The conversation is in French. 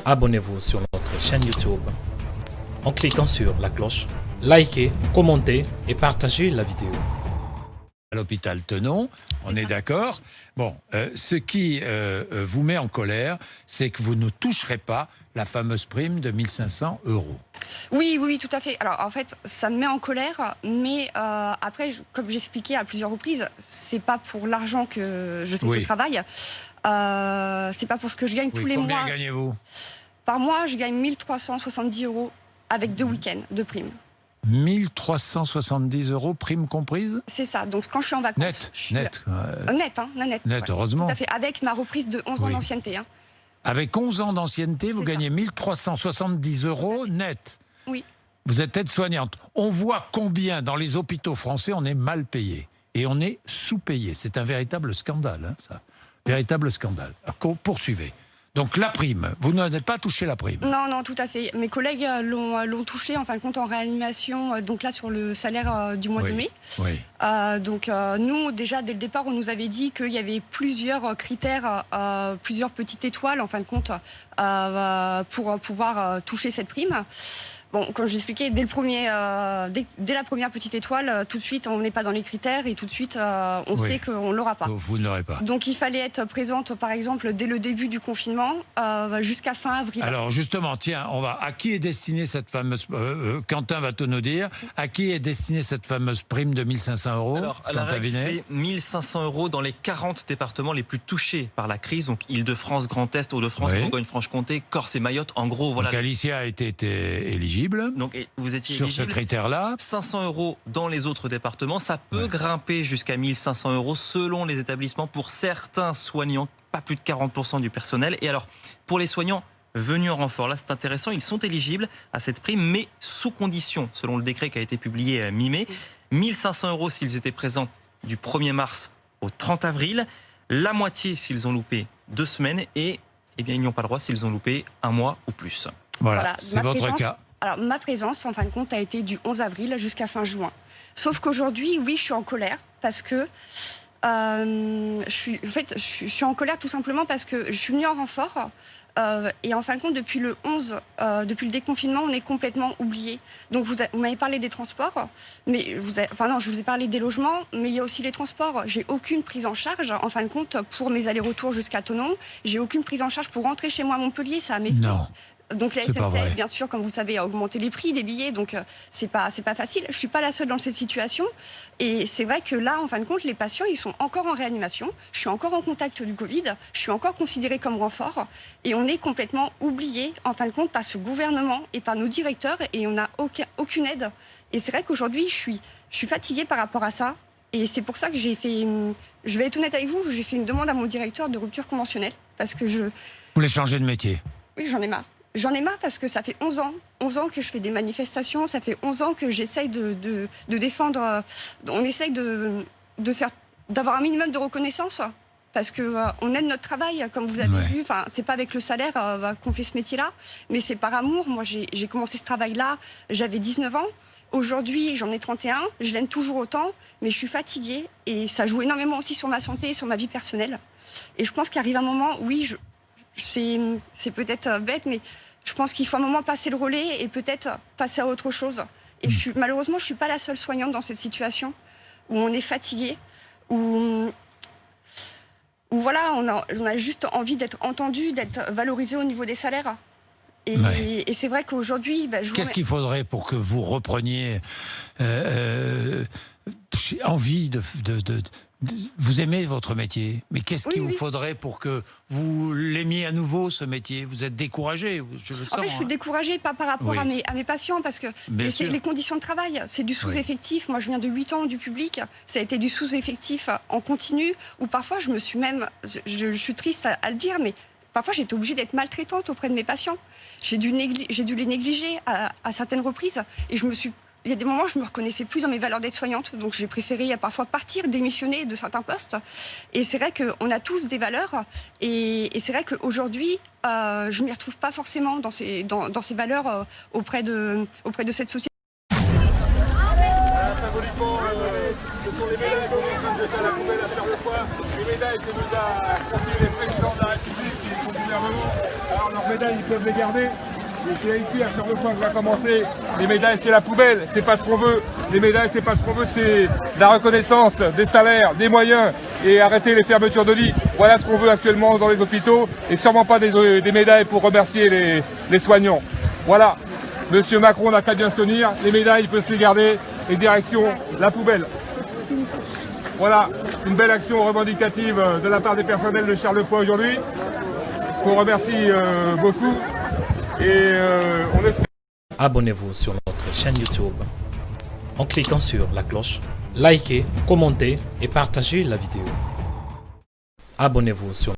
Abonnez-vous sur notre chaîne YouTube en cliquant sur la cloche, likez, commentez et partagez la vidéo. À l'hôpital Tenon, on est d'accord. Bon, ce qui vous met en colère, c'est que vous ne toucherez pas la fameuse prime de 1 500 €. Oui, tout à fait. Alors, en fait, ça me met en colère, mais après, comme j'ai expliqué à plusieurs reprises, c'est pas pour l'argent que je fais ce travail. C'est pas pour ce que je gagne tous les mois. Combien gagnez-vous? Par mois, je gagne 1 370 € avec 2 week-ends de prime. 1 370 € prime comprise? C'est ça. Donc, quand je suis en vacances... Net. Net, ouais. Heureusement. Tout à fait. Avec ma reprise de 11 ans d'ancienneté. Hein. Avec 11 ans d'ancienneté, vous gagnez 1 370 € net. Oui. Vous êtes aide-soignante. On voit combien dans les hôpitaux français on est mal payé. Et on est sous-payé. C'est un véritable scandale, hein, ça. Véritable scandale. Alors, poursuivez. Donc la prime, vous n'avez pas touché la prime? Non, tout à fait. Mes collègues l'ont touché, en fin de compte, en réanimation, donc là, sur le salaire du mois de mai. Oui. Donc nous, déjà, dès le départ, on nous avait dit qu'il y avait plusieurs critères, plusieurs petites étoiles, en fin de compte, pour pouvoir toucher cette prime. Bon, comme je l'expliquais, dès la première petite étoile, tout de suite, on n'est pas dans les critères et tout de suite, on sait qu'on ne l'aura pas. Vous ne l'aurez pas. Donc, il fallait être présente, par exemple, dès le début du confinement, jusqu'à fin avril. Alors, justement, tiens, à qui est destinée cette fameuse... Quentin va tout nous dire. À qui est destinée cette fameuse prime de 1 500 €? Alors, à la règle, c'est 1 500 € dans les 40 départements les plus touchés par la crise. Donc, Île-de-France, Grand Est, Hauts-de-France, Bourgogne-Franche-Comté, Corse et Mayotte. En gros, voilà. Donc, Alicia a été éligible. Donc, vous étiez sur éligible. Ce critère-là. 500 € dans les autres départements. Ça peut grimper jusqu'à 1 500 € selon les établissements pour certains soignants, pas plus de 40% du personnel. Et alors, pour les soignants venus en renfort, là c'est intéressant, ils sont éligibles à cette prime, mais sous condition, selon le décret qui a été publié mi-mai. 1 500 € s'ils étaient présents du 1er mars au 30 avril, la moitié s'ils ont loupé 2 semaines et ils n'y ont pas le droit s'ils ont loupé 1 mois ou plus. Voilà. C'est votre cas. Alors, ma présence, en fin de compte, a été du 11 avril jusqu'à fin juin. Sauf qu'aujourd'hui, oui, je suis en colère parce que... je suis en colère tout simplement parce que je suis venue en renfort et en fin de compte, depuis le déconfinement, on est complètement oublié. Donc, vous m'avez parlé des transports, mais je vous ai parlé des logements, mais il y a aussi les transports. J'ai aucune prise en charge, en fin de compte, pour mes allers-retours jusqu'à Thonon. J'ai aucune prise en charge pour rentrer chez moi à Montpellier, ça a mes frais. Non. Donc la SNCF, bien sûr, comme vous savez, a augmenté les prix des billets, donc c'est pas facile. Je suis pas la seule dans cette situation, et c'est vrai que là, en fin de compte, les patients, ils sont encore en réanimation. Je suis encore en contact du Covid, je suis encore considérée comme renfort, et on est complètement oublié, en fin de compte, par ce gouvernement et par nos directeurs, et on n'a aucune aide. Et c'est vrai qu'aujourd'hui, je suis fatiguée par rapport à ça, et c'est pour ça que j'ai fait. Je vais être honnête avec vous, j'ai fait une demande à mon directeur de rupture conventionnelle, parce que Vous voulez changer de métier? Oui, j'en ai marre. J'en ai marre parce que ça fait 11 ans que je fais des manifestations, ça fait 11 ans que j'essaye de défendre, on essaye d'avoir un minimum de reconnaissance parce que on aime notre travail, comme vous avez vu, enfin, c'est pas avec le salaire qu'on fait ce métier-là, mais c'est par amour. Moi, j'ai commencé ce travail-là, j'avais 19 ans. Aujourd'hui, j'en ai 31, je l'aime toujours autant, mais je suis fatiguée et ça joue énormément aussi sur ma santé et sur ma vie personnelle. Et je pense qu'arrive un moment, oui, c'est peut-être bête, mais je pense qu'il faut un moment passer le relais et peut-être passer à autre chose. Et malheureusement, je ne suis pas la seule soignante dans cette situation où on est fatigué, où voilà, on a juste envie d'être entendu, d'être valorisé au niveau des salaires. Et c'est vrai qu'aujourd'hui... Qu'est-ce qu'il faudrait pour que vous repreniez envie de... Vous aimez votre métier, mais qu'est-ce qu'il vous faudrait pour que vous l'aimiez à nouveau, ce métier? Vous êtes découragé, je le sens. En fait, je suis découragée, pas par rapport à mes patients, parce que les conditions de travail, c'est du sous-effectif. Moi, je viens de 8 ans du public, ça a été du sous-effectif en continu, où parfois, je suis triste à le dire, mais parfois, j'ai été obligée d'être maltraitante auprès de mes patients. J'ai dû les négliger à certaines reprises, et il y a des moments où je ne me reconnaissais plus dans mes valeurs d'aide-soignante, donc j'ai préféré parfois partir, démissionner de certains postes. Et c'est vrai qu'on a tous des valeurs, et c'est vrai qu'aujourd'hui, je ne m'y retrouve pas forcément dans ces valeurs auprès de cette société. symboliquement, ce sont les médailles qu'on est en train de jeter à la poubelle à Charleroi. Les médailles que nous a confiées les présidents de la République et son gouvernement. Alors leurs médailles, ils peuvent les garder. Et c'est ici à Charleroi que va commencer. Les médailles, c'est la poubelle, c'est pas ce qu'on veut. Les médailles, c'est pas ce qu'on veut, c'est la reconnaissance, des salaires, des moyens et arrêter les fermetures de lits. Voilà ce qu'on veut actuellement dans les hôpitaux et sûrement pas des médailles pour remercier les soignants. Voilà, Monsieur Macron n'a qu'à bien se tenir. Les médailles, il peut se les garder et direction la poubelle. Voilà, une belle action revendicative de la part des personnels de Charleroi aujourd'hui. On remercie beaucoup. Et on espère... Abonnez-vous sur notre chaîne YouTube en cliquant sur la cloche. Likez, commentez et partagez la vidéo. Abonnez-vous sur